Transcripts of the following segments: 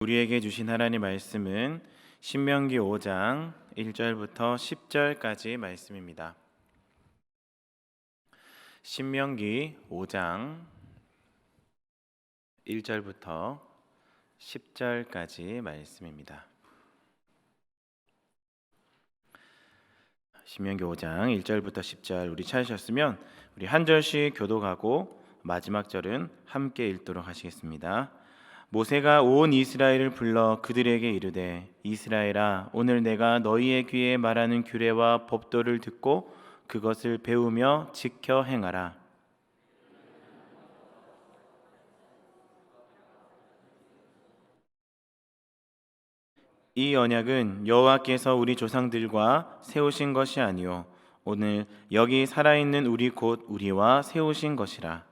우리에게 주신 하나님 말씀은 신명기 5장 1절부터 10절까지 말씀입니다. 신명기 5장 1절부터 10절까지 말씀입니다. 신명기 5장 1절부터 10절 우리 찾으셨으면 우리 한 절씩 교독하고 마지막 절은 함께 읽도록 하시겠습니다. 모세가 온 이스라엘을 불러 그들에게 이르되 이스라엘아 오늘 내가 너희의 귀에 말하는 규례와 법도를 듣고 그것을 배우며 지켜 행하라. 이 언약은 여호와께서 우리 조상들과 세우신 것이 아니요 오늘 여기 살아있는 우리 곧 우리와 세우신 것이라.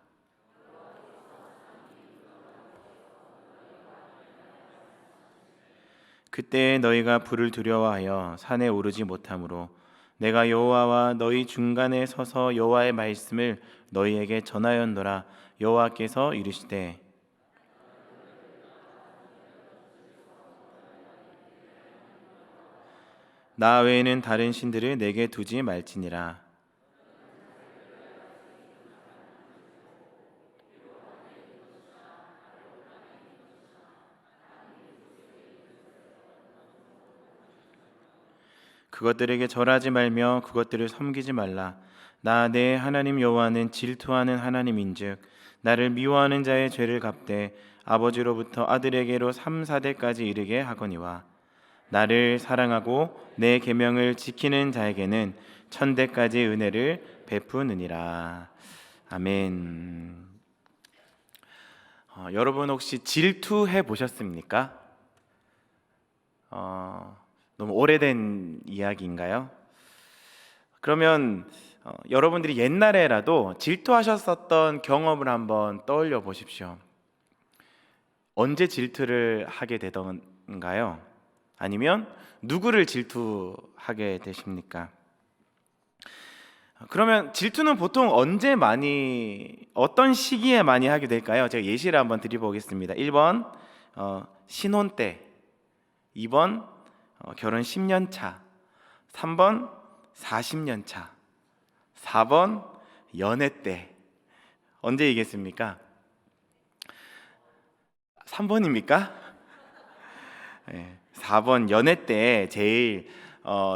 그때 너희가 불을 두려워하여 산에 오르지 못하므로 내가 여호와와 너희 중간에 서서 여호와의 말씀을 너희에게 전하였노라. 여호와께서 이르시되 나 외에는 다른 신들을 내게 두지 말지니라. 그것들에게 절하지 말며 그것들을 섬기지 말라. 나 내 하나님 여호와는 질투하는 하나님인즉 나를 미워하는 자의 죄를 갚되 아버지로부터 아들에게로 3, 4대까지 이르게 하거니와 나를 사랑하고 내 계명을 지키는 자에게는 1000대까지 은혜를 베푸느니라. 아멘. 여러분 혹시 질투해 보셨습니까? 너무 오래된 이야기인가요? 그러면 여러분들이 옛날에라도 질투하셨었던 경험을 한번 떠올려 보십시오. 언제 질투를 하게 되던가요? 아니면 누구를 질투하게 되십니까? 그러면 질투는 보통 언제 어떤 시기에 많이 하게 될까요? 제가 예시를 한번 드려보겠습니다. 1번 신혼 때, 2번 결혼 10년 차, 3번 40년 차, 4번 연애 때. 언제이겠습니까? 3번입니까? 네, 4번 연애 때 제일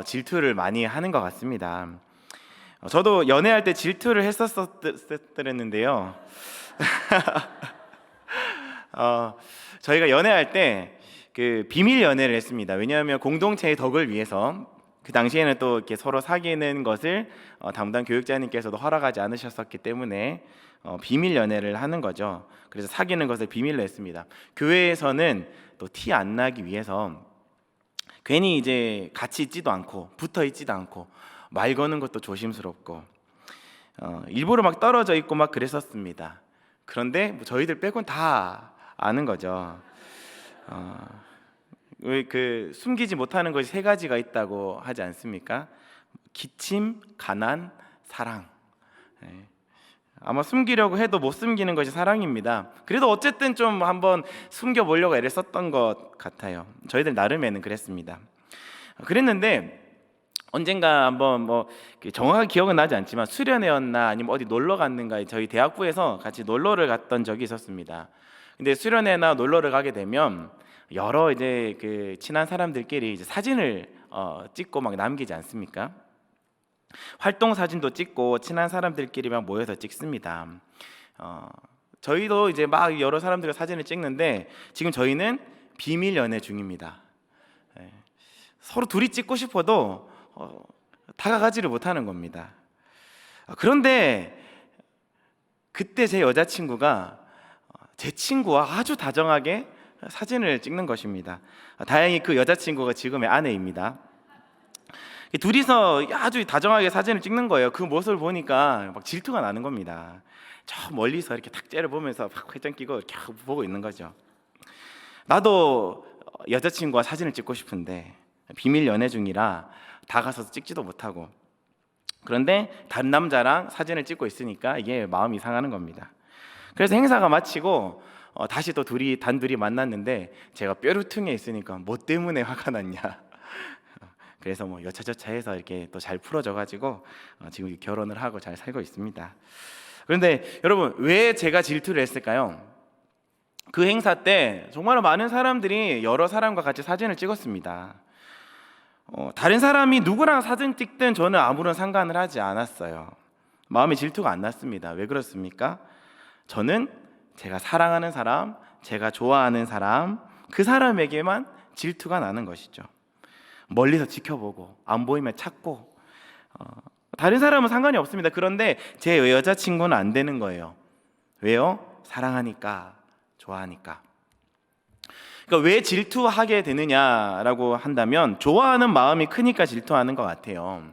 질투를 많이 하는 것 같습니다. 저도 연애할 때 질투를 했었는데요. 저희가 연애할 때 그 비밀 연애를 했습니다. 왜냐하면 공동체의 덕을 위해서 그 당시에는 또 이렇게 서로 사귀는 것을 담당 교육자님께서도 허락하지 않으셨었기 때문에 비밀 연애를 하는 거죠. 그래서 사귀는 것을 비밀로 했습니다. 교회에서는 또 티 안 나기 위해서 괜히 이제 같이 있지도 않고 붙어 있지도 않고 말 거는 것도 조심스럽고 일부러 막 떨어져 있고 막 그랬었습니다. 그런데 뭐 저희들 빼곤 다 아는 거죠. 그 숨기지 못하는 것이 3가지가 있다고 하지 않습니까? 기침, 가난, 사랑. 아마 숨기려고 해도 못 숨기는 것이 사랑입니다. 그래도 어쨌든 좀 한번 숨겨보려고 애를 썼던 것 같아요. 저희들 나름에는 그랬습니다. 그랬는데 언젠가 한번 정확하게 기억은 나지 않지만 수련회였나 아니면 어디 놀러 갔는가 저희 대학부에서 같이 놀러를 갔던 적이 있었습니다. 근데 수련회나 놀러를 가게 되면 여러 이제 그 친한 사람들끼리 이제 사진을 찍고 막 남기지 않습니까? 활동 사진도 찍고 친한 사람들끼리 막 모여서 찍습니다. 저희도 이제 막 여러 사람들과 사진을 찍는데 지금 저희는 비밀 연애 중입니다. 서로 둘이 찍고 싶어도 다가가지를 못하는 겁니다. 그런데 그때 제 여자친구가 제 친구와 아주 다정하게 사진을 찍는 것입니다. 다행히 그 여자친구가 지금의 아내입니다. 둘이서 아주 다정하게 사진을 찍는 거예요. 그 모습을 보니까 막 질투가 나는 겁니다. 저 멀리서 이렇게 탁 째려보면서 막 회전 끼고 이렇게 보고 있는 거죠. 나도 여자친구와 사진을 찍고 싶은데 비밀 연애 중이라 다가서서 찍지도 못하고, 그런데 다른 남자랑 사진을 찍고 있으니까 이게 마음이 상하는 겁니다. 그래서 행사가 마치고 다시 또 단둘이 만났는데 제가 뾰루퉁에 있으니까 뭐 때문에 화가 났냐. 그래서 뭐 여차저차해서 이렇게 또 잘 풀어져가지고 지금 결혼을 하고 잘 살고 있습니다. 그런데 여러분, 왜 제가 질투를 했을까요? 그 행사 때 정말 많은 사람들이 여러 사람과 같이 사진을 찍었습니다. 다른 사람이 누구랑 사진 찍든 저는 아무런 상관을 하지 않았어요. 마음에 질투가 안 났습니다. 왜 그렇습니까? 저는 제가 사랑하는 사람, 제가 좋아하는 사람, 그 사람에게만 질투가 나는 것이죠. 멀리서 지켜보고 안 보이면 찾고, 다른 사람은 상관이 없습니다. 그런데 제 여자친구는 안 되는 거예요. 왜요? 사랑하니까, 좋아하니까. 그러니까 왜 질투하게 되느냐라고 한다면 좋아하는 마음이 크니까 질투하는 것 같아요.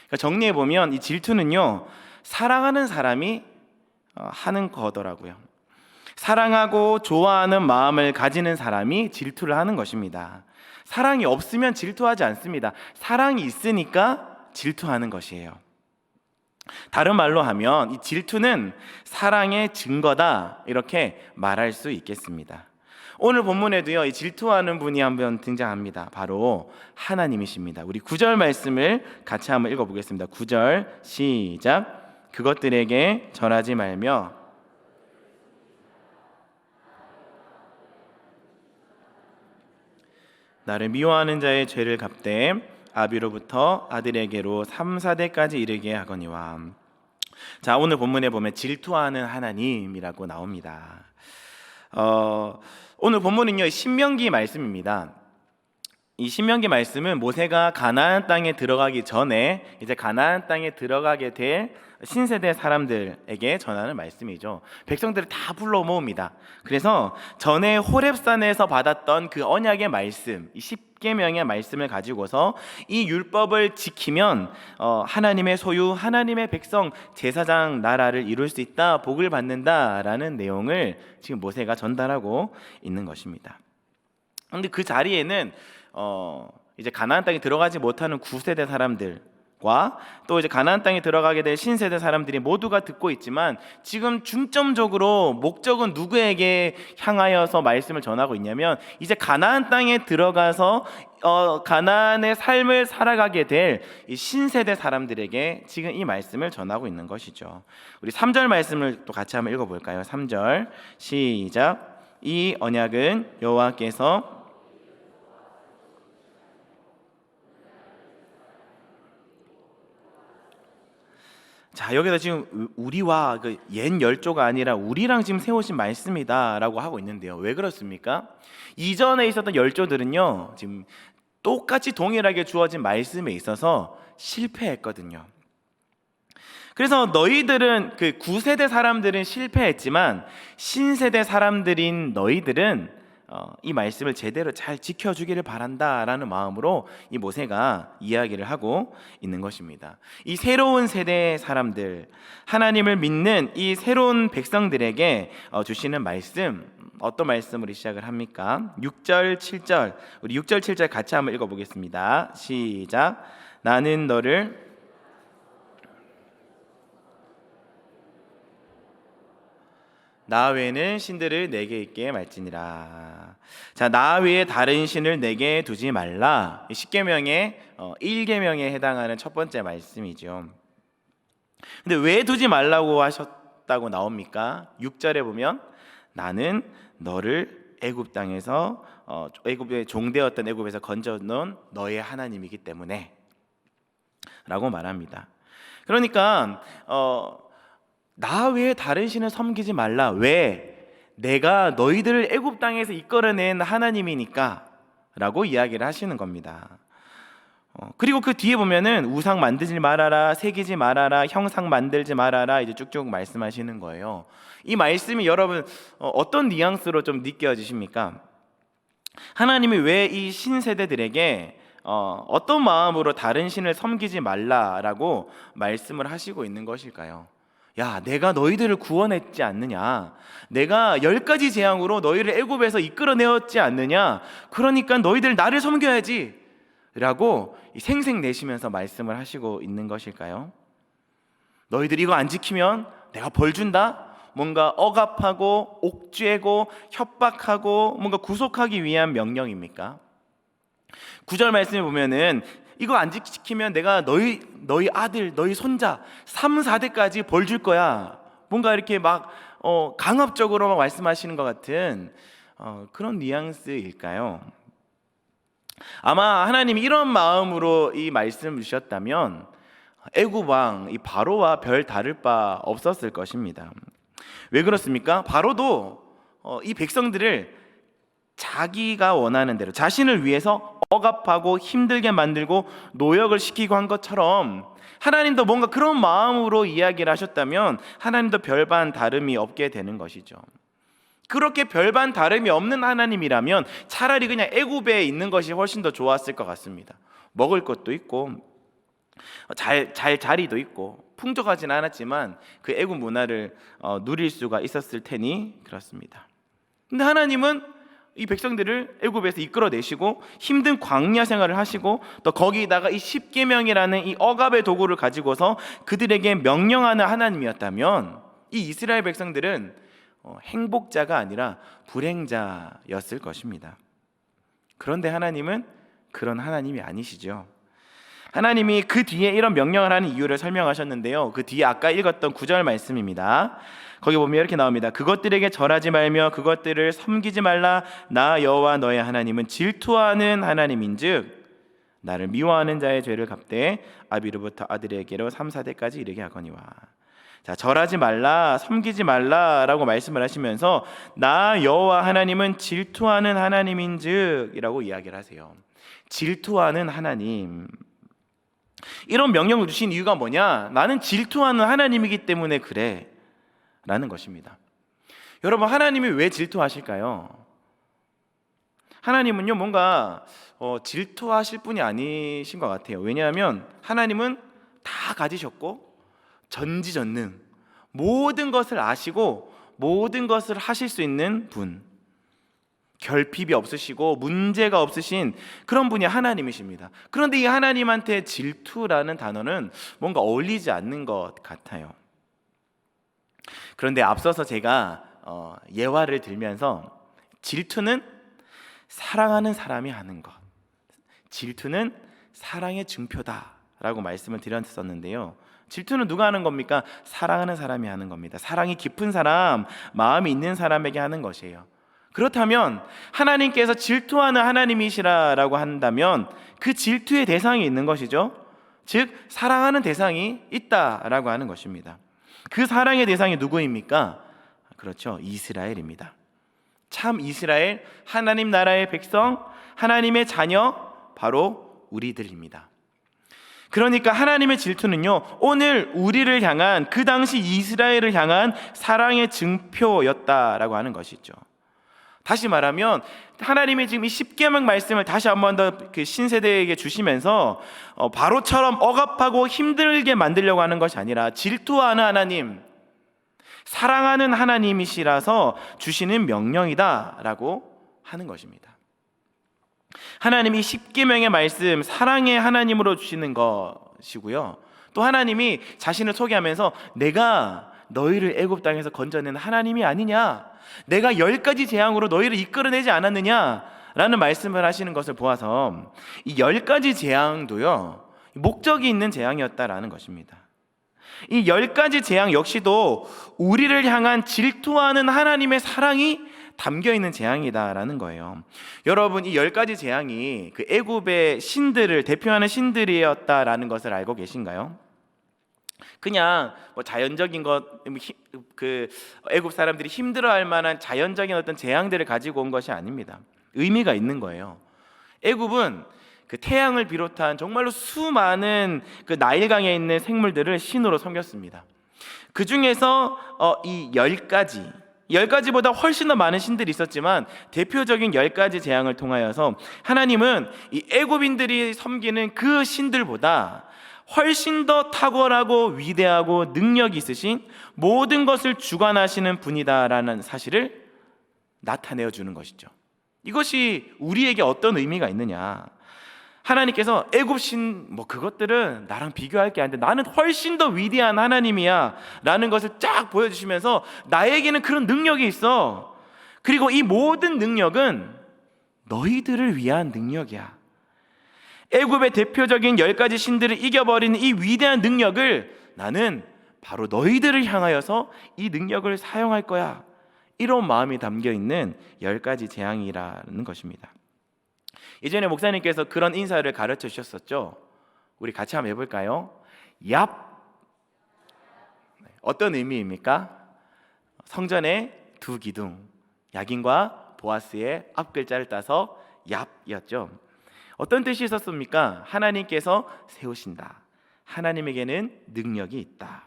그러니까 정리해 보면 이 질투는요, 사랑하는 사람이 하는 거더라고요. 사랑하고 좋아하는 마음을 가지는 사람이 질투를 하는 것입니다. 사랑이 없으면 질투하지 않습니다. 사랑이 있으니까 질투하는 것이에요. 다른 말로 하면 이 질투는 사랑의 증거다, 이렇게 말할 수 있겠습니다. 오늘 본문에도요, 이 질투하는 분이 한번 등장합니다. 바로 하나님이십니다. 우리 9절 말씀을 같이 한번 읽어보겠습니다. 9절 시작. 그것들에게 절하지 말며 나를 미워하는 자의 죄를 갚되 아비로부터 아들에게로 3, 4대까지 이르게 하거니와. 자, 오늘 본문에 보면 질투하는 하나님이라고 나옵니다. 오늘 본문은요, 신명기 말씀입니다. 이 신명기 말씀은 모세가 가나안 땅에 들어가기 전에 이제 가나안 땅에 들어가게 될 신세대 사람들에게 전하는 말씀이죠. 백성들을 다 불러 모읍니다. 그래서 전에 호렙산에서 받았던 그 언약의 말씀, 이 10계명의 말씀을 가지고서 이 율법을 지키면 하나님의 소유, 하나님의 백성, 제사장 나라를 이룰 수 있다, 복을 받는다라는 내용을 지금 모세가 전달하고 있는 것입니다. 그런데 그 자리에는 이제 가나안 땅에 들어가지 못하는 9세대 사람들과 또 이제 가나안 땅에 들어가게 될 신세대 사람들이 모두가 듣고 있지만 지금 중점적으로 목적은 누구에게 향하여서 말씀을 전하고 있냐면 이제 가나안 땅에 들어가서 가나안의 삶을 살아가게 될 이 신세대 사람들에게 지금 이 말씀을 전하고 있는 것이죠. 우리 3절 말씀을 또 같이 한번 읽어볼까요? 3절 시작. 이 언약은 여호와께서 자, 여기서 지금 우리와 그 옛 열조가 아니라 우리랑 지금 세우신 말씀이다라고 하고 있는데요. 왜 그렇습니까? 이전에 있었던 열조들은요, 지금 똑같이 동일하게 주어진 말씀에 있어서 실패했거든요. 그래서 너희들은 그 9세대 사람들은 실패했지만 신세대 사람들인 너희들은 이 말씀을 제대로 잘 지켜주기를 바란다라는 마음으로 이 모세가 이야기를 하고 있는 것입니다. 이 새로운 세대의 사람들, 하나님을 믿는 이 새로운 백성들에게 주시는 말씀, 어떤 말씀으로 시작을 합니까? 6절 7절, 우리 6절 7절 같이 한번 읽어보겠습니다. 시작. 나는 너를 나 외에는 신들을 내게 있게 말지니라. 자, 나 외에 다른 신을 내게 두지 말라. 10계명의 1계명에 해당하는 첫 번째 말씀이죠. 근데 왜 두지 말라고 하셨다고 나옵니까? 6절에 보면 나는 너를 애굽 땅에서 애굽에 종되었던 애굽에서 건져놓은 너의 하나님이기 때문에 라고 말합니다. 그러니까 나 외에 다른 신을 섬기지 말라. 왜? 내가 너희들을 애굽 땅에서 이끌어낸 하나님이니까 라고 이야기를 하시는 겁니다. 그리고 그 뒤에 보면은 우상 만들지 말아라, 새기지 말아라, 형상 만들지 말아라, 이제 쭉쭉 말씀하시는 거예요. 이 말씀이 여러분 어떤 뉘앙스로 좀 느껴지십니까? 하나님이 왜 이 신세대들에게 어떤 마음으로 다른 신을 섬기지 말라라고 말씀을 하시고 있는 것일까요? 야, 내가 너희들을 구원했지 않느냐? 내가 10가지 재앙으로 너희를 애굽에서 이끌어내었지 않느냐? 그러니까 너희들 나를 섬겨야지 라고 생색내시면서 말씀을 하시고 있는 것일까요? 너희들 이거 안 지키면 내가 벌 준다? 뭔가 억압하고 옥죄고 협박하고 뭔가 구속하기 위한 명령입니까? 9절 말씀에 보면은 이거 안 지키면 내가 너희 아들, 너희 손자 3, 4대까지 벌 줄 거야. 뭔가 이렇게 막 강압적으로 말씀하시는 것 같은 그런 뉘앙스일까요? 아마 하나님이 이런 마음으로 이 말씀을 주셨다면 애굽 왕 이 바로와 별 다를 바 없었을 것입니다. 왜 그렇습니까? 바로도 이 백성들을 자기가 원하는 대로 자신을 위해서 억압하고 힘들게 만들고 노역을 시키고 한 것처럼 하나님도 뭔가 그런 마음으로 이야기를 하셨다면 하나님도 별반 다름이 없게 되는 것이죠. 그렇게 별반 다름이 없는 하나님이라면 차라리 그냥 애굽에 있는 것이 훨씬 더 좋았을 것 같습니다. 먹을 것도 있고 잘 자리도 있고 풍족하진 않았지만 그 애굽 문화를 누릴 수가 있었을 테니 그렇습니다. 근데 하나님은 이 백성들을 애굽에서 이끌어내시고 힘든 광야 생활을 하시고 또 거기다가 이 십계명이라는 이 억압의 도구를 가지고서 그들에게 명령하는 하나님이었다면 이 이스라엘 백성들은 행복자가 아니라 불행자였을 것입니다. 그런데 하나님은 그런 하나님이 아니시죠. 하나님이 그 뒤에 이런 명령을 하는 이유를 설명하셨는데요, 그 뒤에 아까 읽었던 9절 말씀입니다. 거기 보면 이렇게 나옵니다. 그것들에게 절하지 말며 그것들을 섬기지 말라. 나 여호와 너의 하나님은 질투하는 하나님인즉 나를 미워하는 자의 죄를 갚되 아비로부터 아들에게로 3, 4대까지 이르게 하거니와. 자, 절하지 말라, 섬기지 말라라고 말씀을 하시면서 나 여호와 하나님은 질투하는 하나님인즉이라고 이야기를 하세요. 질투하는 하나님. 이런 명령을 주신 이유가 뭐냐? 나는 질투하는 하나님이기 때문에 그래 라는 것입니다. 여러분, 하나님이 왜 질투하실까요? 하나님은요 뭔가 질투하실 분이 아니신 것 같아요. 왜냐하면 하나님은 다 가지셨고 전지전능, 모든 것을 아시고 모든 것을 하실 수 있는 분, 결핍이 없으시고 문제가 없으신 그런 분이 하나님이십니다. 그런데 이 하나님한테 질투라는 단어는 뭔가 어울리지 않는 것 같아요. 그런데 앞서서 제가 예화를 들면서 질투는 사랑하는 사람이 하는 것, 질투는 사랑의 증표다라고 말씀을 드렸었는데요, 질투는 누가 하는 겁니까? 사랑하는 사람이 하는 겁니다. 사랑이 깊은 사람, 마음이 있는 사람에게 하는 것이에요. 그렇다면 하나님께서 질투하는 하나님이시라고 한다면 그 질투의 대상이 있는 것이죠. 즉 사랑하는 대상이 있다라고 하는 것입니다. 그 사랑의 대상이 누구입니까? 그렇죠, 이스라엘입니다. 참 이스라엘, 하나님 나라의 백성, 하나님의 자녀, 바로 우리들입니다. 그러니까 하나님의 질투는요, 오늘 우리를 향한, 그 당시 이스라엘을 향한 사랑의 증표였다라고 하는 것이죠. 다시 말하면 하나님이 지금 이 십계명 말씀을 다시 한 번 더 그 신세대에게 주시면서 바로처럼 억압하고 힘들게 만들려고 하는 것이 아니라 질투하는 하나님, 사랑하는 하나님이시라서 주시는 명령이다라고 하는 것입니다. 하나님이 십계명의 말씀, 사랑의 하나님으로 주시는 것이고요, 또 하나님이 자신을 소개하면서 내가 너희를 애굽 땅에서 건져낸 하나님이 아니냐, 내가 10가지 재앙으로 너희를 이끌어내지 않았느냐 라는 말씀을 하시는 것을 보아서 이 10가지 재앙도요 목적이 있는 재앙이었다라는 것입니다. 이 10가지 재앙 역시도 우리를 향한 질투하는 하나님의 사랑이 담겨있는 재앙이다라는 거예요. 여러분, 이 10가지 재앙이 그 애굽의 신들을 대표하는 신들이었다라는 것을 알고 계신가요? 그냥 뭐 자연적인 것, 그 애굽 사람들이 힘들어할 만한 자연적인 어떤 재앙들을 가지고 온 것이 아닙니다. 의미가 있는 거예요. 애굽은 그 태양을 비롯한 정말로 수많은 그 나일강에 있는 생물들을 신으로 섬겼습니다. 그 중에서 이 10가지보다 훨씬 더 많은 신들이 있었지만 대표적인 10가지 재앙을 통하여서 하나님은 이 애굽인들이 섬기는 그 신들보다 훨씬 더 탁월하고 위대하고 능력이 있으신 모든 것을 주관하시는 분이다라는 사실을 나타내어 주는 것이죠. 이것이 우리에게 어떤 의미가 있느냐? 하나님께서 애굽신 뭐 그것들은 나랑 비교할 게 아닌데 나는 훨씬 더 위대한 하나님이야 라는 것을 쫙 보여주시면서 나에게는 그런 능력이 있어. 그리고 이 모든 능력은 너희들을 위한 능력이야. 애굽의 대표적인 10가지 신들을 이겨버리는 이 위대한 능력을 나는 바로 너희들을 향하여서 이 능력을 사용할 거야. 이런 마음이 담겨 있는 10가지 재앙이라는 것입니다. 예전에 목사님께서 그런 인사를 가르쳐 주셨었죠. 우리 같이 한번 해볼까요? 얍. 어떤 의미입니까? 성전의 두 기둥, 야긴과 보아스의 앞글자를 따서 얍이었죠. 어떤 뜻이 있었습니까? 하나님께서 세우신다. 하나님에게는 능력이 있다.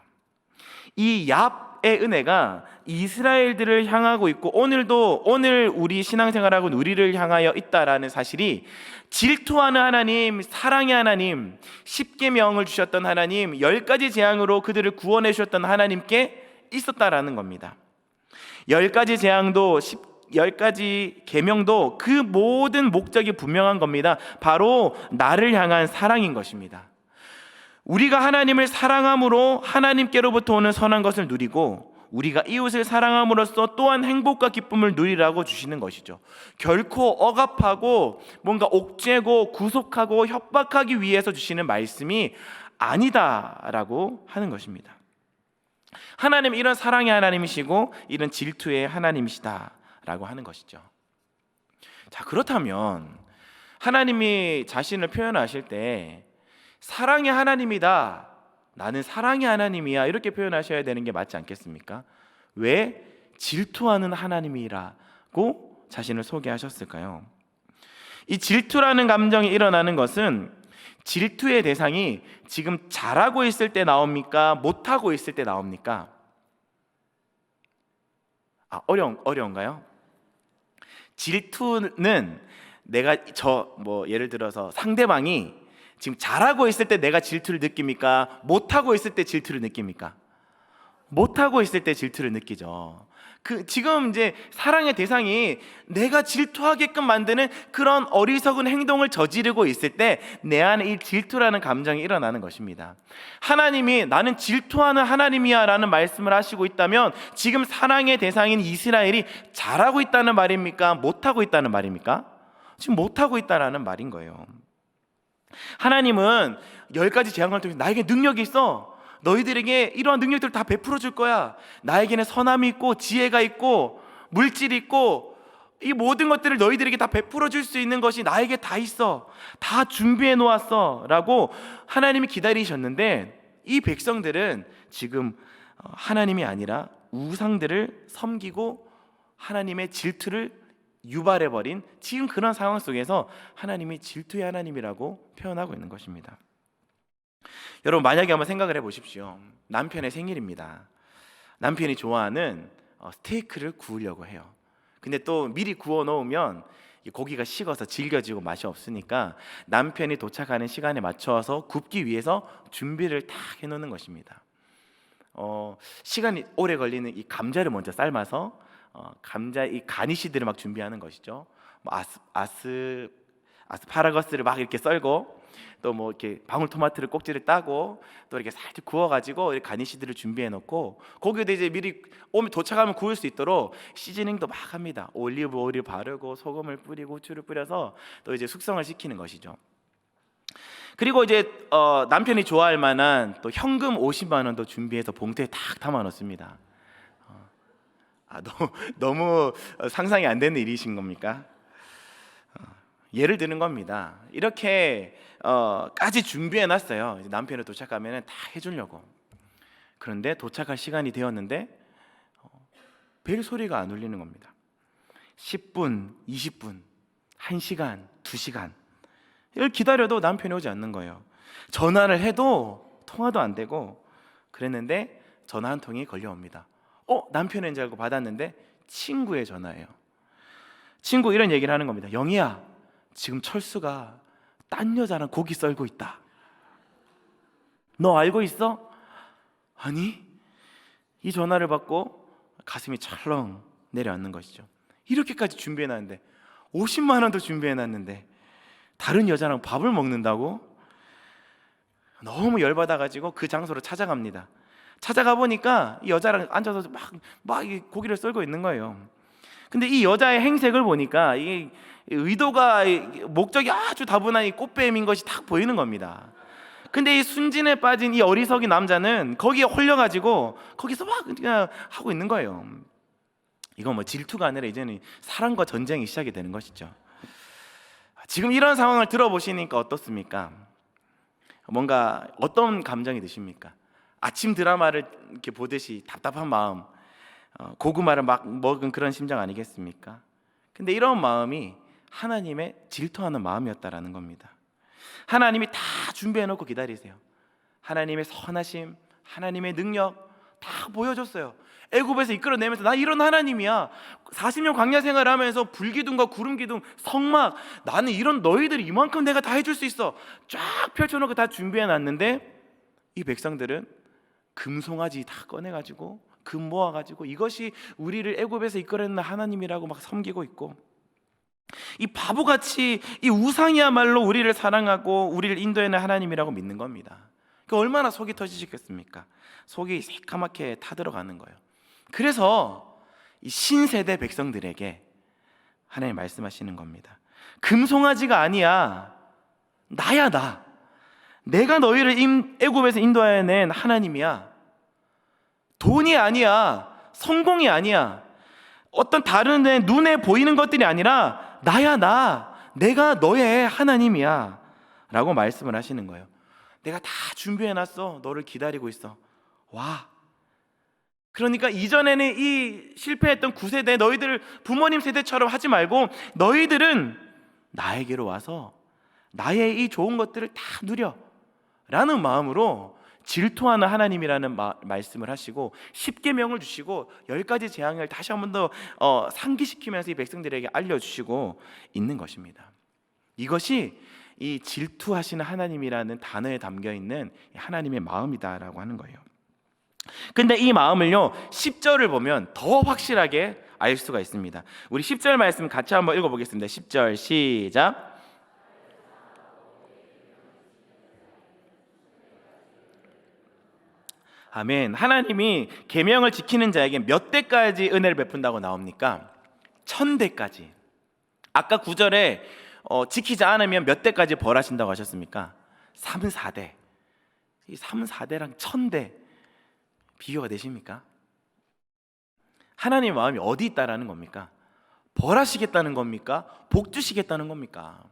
이 얍의 은혜가 이스라엘들을 향하고 있고 오늘 우리 신앙생활하고 우리를 향하여 있다라는 사실이 질투하는 하나님, 사랑의 하나님, 십계명을 주셨던 하나님, 10가지 재앙으로 그들을 구원해 주셨던 하나님께 있었다라는 겁니다. 10가지 재앙도 10가지 계명도 그 모든 목적이 분명한 겁니다. 바로 나를 향한 사랑인 것입니다. 우리가 하나님을 사랑함으로 하나님께로부터 오는 선한 것을 누리고 우리가 이웃을 사랑함으로써 또한 행복과 기쁨을 누리라고 주시는 것이죠. 결코 억압하고 뭔가 옥죄고 구속하고 협박하기 위해서 주시는 말씀이 아니다라고 하는 것입니다. 하나님 이런 사랑의 하나님이시고 이런 질투의 하나님이시다라고 하는 것이죠. 자, 그렇다면 하나님이 자신을 표현하실 때 사랑의 하나님이다, 나는 사랑의 하나님이야, 이렇게 표현하셔야 되는 게 맞지 않겠습니까? 왜 질투하는 하나님이라고 자신을 소개하셨을까요? 이 질투라는 감정이 일어나는 것은 질투의 대상이 지금 잘하고 있을 때 나옵니까? 못하고 있을 때 나옵니까? 어려운가요? 질투는 내가 예를 들어서 상대방이 지금 잘하고 있을 때 내가 질투를 느낍니까? 못하고 있을 때 질투를 느낍니까? 못하고 있을 때 질투를 느끼죠. 지금 이제 사랑의 대상이 내가 질투하게끔 만드는 그런 어리석은 행동을 저지르고 있을 때 내 안에 이 질투라는 감정이 일어나는 것입니다. 하나님이 나는 질투하는 하나님이야 라는 말씀을 하시고 있다면 지금 사랑의 대상인 이스라엘이 잘하고 있다는 말입니까? 못하고 있다는 말입니까? 지금 못하고 있다는 말인 거예요. 하나님은 10가지 재앙을 통해서 나에게 능력이 있어, 너희들에게 이러한 능력들을 다 베풀어 줄 거야, 나에게는 선함이 있고 지혜가 있고 물질이 있고 이 모든 것들을 너희들에게 다 베풀어 줄 수 있는 것이 나에게 다 있어, 다 준비해 놓았어 라고 하나님이 기다리셨는데 이 백성들은 지금 하나님이 아니라 우상들을 섬기고 하나님의 질투를 유발해버린 지금 그런 상황 속에서 하나님이 질투의 하나님이라고 표현하고 있는 것입니다. 여러분, 만약에 한번 생각을 해보십시오. 남편의 생일입니다. 남편이 좋아하는 스테이크를 구우려고 해요. 근데 또 미리 구워 놓으면 고기가 식어서 질겨지고 맛이 없으니까 남편이 도착하는 시간에 맞춰서 굽기 위해서 준비를 딱 해놓는 것입니다. 시간이 오래 걸리는 이 감자를 먼저 삶아서 감자 이 가니쉬들을 막 준비하는 것이죠. 아스파라거스를 막 이렇게 썰고 또 뭐 이렇게 방울토마토를 꼭지를 따고 또 이렇게 살짝 구워가지고 이렇게 가니쉬들을 준비해 놓고 거기에도 이제 미리 도착하면 구울 수 있도록 시즈닝도 막 합니다. 올리브 오일을 바르고 소금을 뿌리고 후추를 뿌려서 또 이제 숙성을 시키는 것이죠. 그리고 이제 남편이 좋아할 만한 또 현금 50만 원도 준비해서 봉투에 탁 담아 놓습니다. 너무 상상이 안 되는 일이신 겁니까? 예를 드는 겁니다. 이렇게 까지 준비해 놨어요. 남편이 도착하면 다 해주려고. 그런데 도착할 시간이 되었는데 벨 소리가 안 울리는 겁니다. 10분, 20분, 1시간, 2시간 이걸 기다려도 남편이 오지 않는 거예요. 전화를 해도 통화도 안 되고 그랬는데 전화 한 통이 걸려옵니다. 남편인 줄 알고 받았는데 친구의 전화예요. 친구 이런 얘기를 하는 겁니다. 영희야, 지금 철수가 딴 여자랑 고기 썰고 있다. 너 알고 있어? 아니. 이 전화를 받고 가슴이 철렁 내려앉는 것이죠. 이렇게까지 준비해놨는데 50만 원도 준비해놨는데 다른 여자랑 밥을 먹는다고? 너무 열받아가지고 그 장소로 찾아갑니다. 찾아가 보니까 이 여자랑 앉아서 막 이 고기를 썰고 있는 거예요. 근데 이 여자의 행색을 보니까 이 의도가, 목적이 아주 다분한 이 꽃뱀인 것이 딱 보이는 겁니다. 근데 이 순진에 빠진 이 어리석인 남자는 거기에 홀려가지고 거기서 막 그냥 하고 있는 거예요. 이건 뭐 질투가 아니라 이제는 사랑과 전쟁이 시작이 되는 것이죠. 지금 이런 상황을 들어보시니까 어떻습니까? 뭔가 어떤 감정이 드십니까? 아침 드라마를 이렇게 보듯이 답답한 마음, 고구마를 막 먹은 그런 심정 아니겠습니까? 근데 이런 마음이 하나님의 질투하는 마음이었다라는 겁니다. 하나님이 다 준비해놓고 기다리세요. 하나님의 선하심, 하나님의 능력 다 보여줬어요. 애굽에서 이끌어내면서 나 이런 하나님이야. 40년 광야 생활하면서 불기둥과 구름기둥, 성막, 나는 이런 너희들이 이만큼 내가 다 해줄 수 있어. 쫙 펼쳐놓고 다 준비해놨는데 이 백성들은 금송아지 다 꺼내가지고 금 모아가지고 이것이 우리를 애굽에서 이끌어내는 하나님이라고 막 섬기고 있고, 이 바보같이 이 우상이야말로 우리를 사랑하고 우리를 인도하는 하나님이라고 믿는 겁니다. 그 얼마나 속이 터지시겠습니까? 속이 새까맣게 타들어가는 거예요. 그래서 이 신세대 백성들에게 하나님 말씀하시는 겁니다. 금송아지가 아니야, 나야 나. 내가 너희를 애굽에서 인도해낸 하나님이야. 돈이 아니야, 성공이 아니야, 어떤 다른 눈에 보이는 것들이 아니라 나야 나. 내가 너의 하나님이야 라고 말씀을 하시는 거예요. 내가 다 준비해놨어. 너를 기다리고 있어. 와. 그러니까 이전에는 이 실패했던 9세대 너희들 부모님 세대처럼 하지 말고 너희들은 나에게로 와서 나의 이 좋은 것들을 다 누려 라는 마음으로 질투하는 하나님이라는 말씀을 하시고 10계명을 주시고 10가지 재앙을 다시 한 번 더 상기시키면서 이 백성들에게 알려주시고 있는 것입니다. 이것이 이 질투하시는 하나님이라는 단어에 담겨있는 하나님의 마음이다라고 하는 거예요. 근데 이 마음을요 10절을 보면 더 확실하게 알 수가 있습니다. 우리 10절 말씀 같이 한번 읽어보겠습니다. 10절 시작. 아멘. 하나님이 계명을 지키는 자에게 몇 대까지 은혜를 베푼다고 나옵니까? 1000대까지. 아까 9절에 지키지 않으면 몇 대까지 벌하신다고 하셨습니까? 3, 4대. 이 3, 4대랑 1000대 비교가 되십니까? 하나님의 마음이 어디 있다라는 겁니까? 벌하시겠다는 겁니까? 복 주시겠다는 겁니까?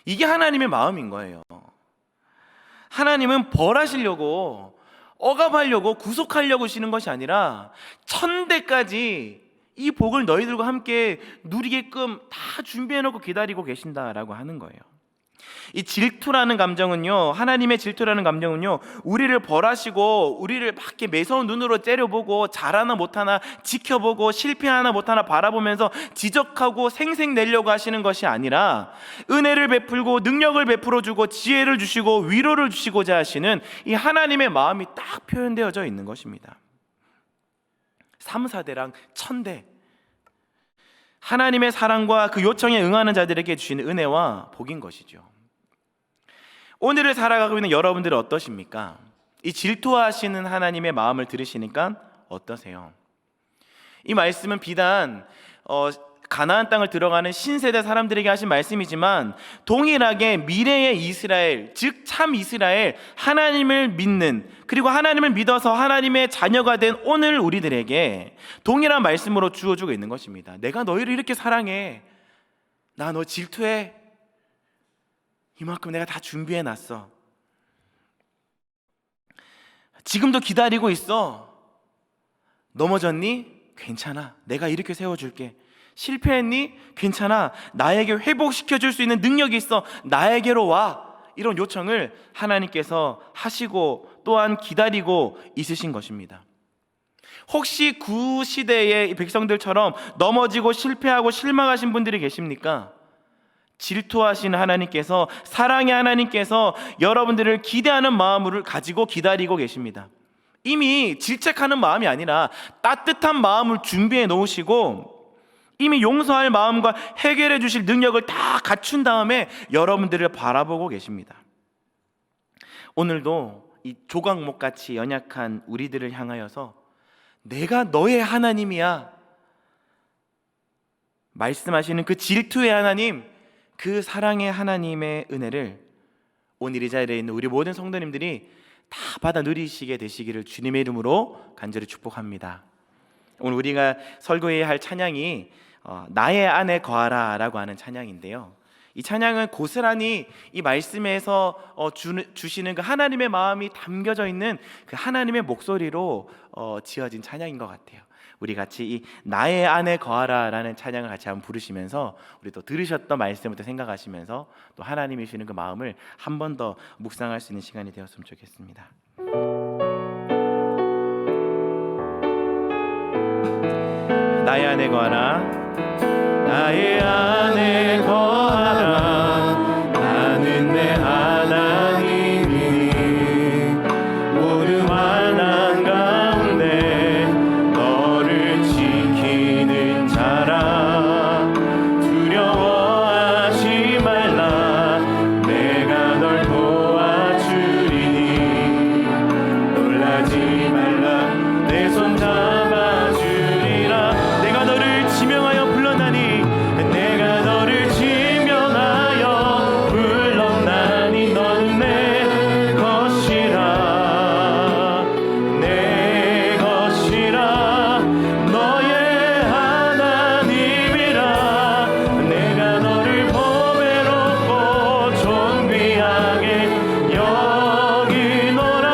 이게 하나님의 마음인 거예요. 하나님은 벌하시려고, 억압하려고, 구속하려고 하시는 것이 아니라 1000대까지 이 복을 너희들과 함께 누리게끔 다 준비해놓고 기다리고 계신다라고 하는 거예요. 이 질투라는 감정은요, 하나님의 질투라는 감정은요, 우리를 벌하시고 우리를 막 이렇게 매서운 눈으로 째려보고 잘하나 못하나 지켜보고 실패하나 못하나 바라보면서 지적하고 생색내려고 하시는 것이 아니라 은혜를 베풀고 능력을 베풀어주고 지혜를 주시고 위로를 주시고자 하시는 이 하나님의 마음이 딱 표현되어져 있는 것입니다. 3, 4대랑 1000대, 하나님의 사랑과 그 요청에 응하는 자들에게 주시는 은혜와 복인 것이죠. 오늘을 살아가고 있는 여러분들은 어떠십니까? 이 질투하시는 하나님의 마음을 들으시니까 어떠세요? 이 말씀은 비단 가나안 땅을 들어가는 신세대 사람들에게 하신 말씀이지만 동일하게 미래의 이스라엘, 즉 참 이스라엘, 하나님을 믿는, 그리고 하나님을 믿어서 하나님의 자녀가 된 오늘 우리들에게 동일한 말씀으로 주어주고 있는 것입니다. 내가 너희를 이렇게 사랑해. 나 너 질투해. 이만큼 내가 다 준비해놨어. 지금도 기다리고 있어. 넘어졌니? 괜찮아. 내가 이렇게 세워줄게. 실패했니? 괜찮아. 나에게 회복시켜줄 수 있는 능력이 있어. 나에게로 와. 이런 요청을 하나님께서 하시고 또한 기다리고 있으신 것입니다. 혹시 그 시대의 백성들처럼 넘어지고 실패하고 실망하신 분들이 계십니까? 질투하시는 하나님께서, 사랑의 하나님께서 여러분들을 기대하는 마음을 가지고 기다리고 계십니다. 이미 질책하는 마음이 아니라 따뜻한 마음을 준비해 놓으시고 이미 용서할 마음과 해결해 주실 능력을 다 갖춘 다음에 여러분들을 바라보고 계십니다. 오늘도 이 조각목같이 연약한 우리들을 향하여서 내가 너의 하나님이야 말씀하시는 그 질투의 하나님, 그 사랑의 하나님의 은혜를 오늘 이 자리에 있는 우리 모든 성도님들이 다 받아 누리시게 되시기를 주님의 이름으로 간절히 축복합니다. 오늘 우리가 설교해야 할 찬양이 나의 안에 거하라 라고 하는 찬양인데요, 이 찬양은 고스란히 이 말씀에서 주시는 그 하나님의 마음이 담겨져 있는 그 하나님의 목소리로 지어진 찬양인 것 같아요. 우리 같이 이 나의 안에 거하라 라는 찬양을 같이 한번 부르시면서 우리 또 들으셨던 말씀부터 생각하시면서 또 하나님이 주시는 그 마음을 한 번 더 묵상할 수 있는 시간이 되었으면 좋겠습니다. 나의 안에 거하라, 나의 안에 거하라, 나는 내 하나님이니 모든 환난 가운데 너를 지키는 자라. 두려워하지 말라, 내가 널 도와주리니 놀라지 말라, 내 손 잡아주리라. 내가 너를 지명하여 불렀나니, 내가 너를 지명하여 불렀나니 너는 내 것이라, 내 것이라, 너의 하나님이라. 내가 너를 보배롭고 존귀하게 여기노라.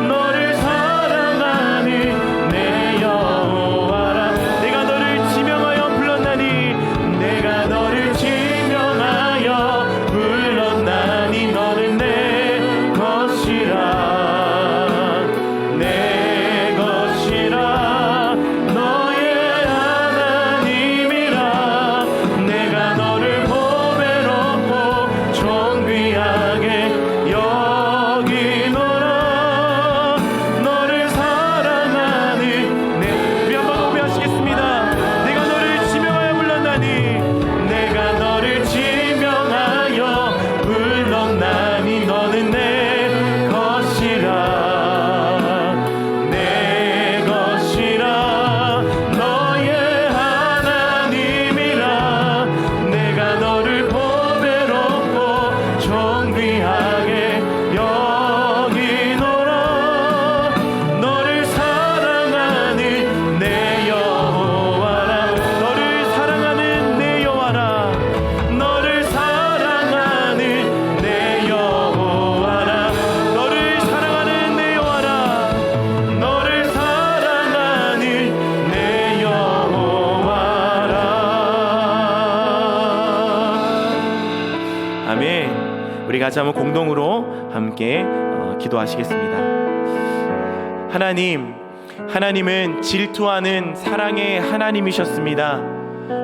너를 사랑하는 내 여호와라. 내가 너를 지명하여 불렀나니, 내가 너를 지명하여 불렀나니 너는 내 것이라, 내 것이라, 너의 하나님이라. 내가 너를 보배롭고 존귀하게 여기노라. 너를 사랑하는 내. 우리 한번 고백하시겠습니다. 내가 너를 지명하여 불렀나니, 내가 너를 지명하여 불렀나니 너는 내 것이라, 내 것이라, 너의 하나님이라. 내가 너를 보배롭고 존귀하게 여기노라. 너를 사랑하는 내 여호와라. 너를 사랑하는 내 여호와라. 너를 사랑하는 내 여호와라. 너를 사랑하는 내 여호와라. 너를 사랑하는 내 여호와라. 아멘. 우리 같이 한번 공동으로 함께 기도하시겠습니다. 하나님은 질투하는 사랑의 하나님이셨습니다.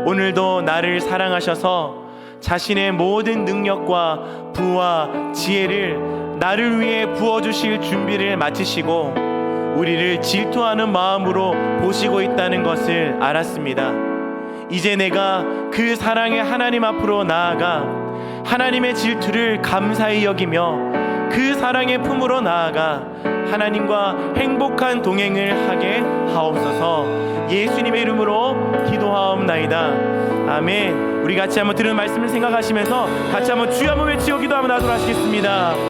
오늘도 나를 사랑하셔서 자신의 모든 능력과 부와 지혜를 나를 위해 부어주실 준비를 마치시고 우리를 질투하는 마음으로 보시고 있다는 것을 알았습니다. 이제 내가 그 사랑의 하나님 앞으로 나아가 하나님의 질투를 감사히 여기며 그 사랑의 품으로 나아가 하나님과 행복한 동행을 하게 하옵소서. 예수님의 이름으로 기도하옵나이다. 아멘. 우리 같이 한번 들은 말씀을 생각하시면서 같이 한번 주여 한번 외치고 기도하며 나도록 하시겠습니다.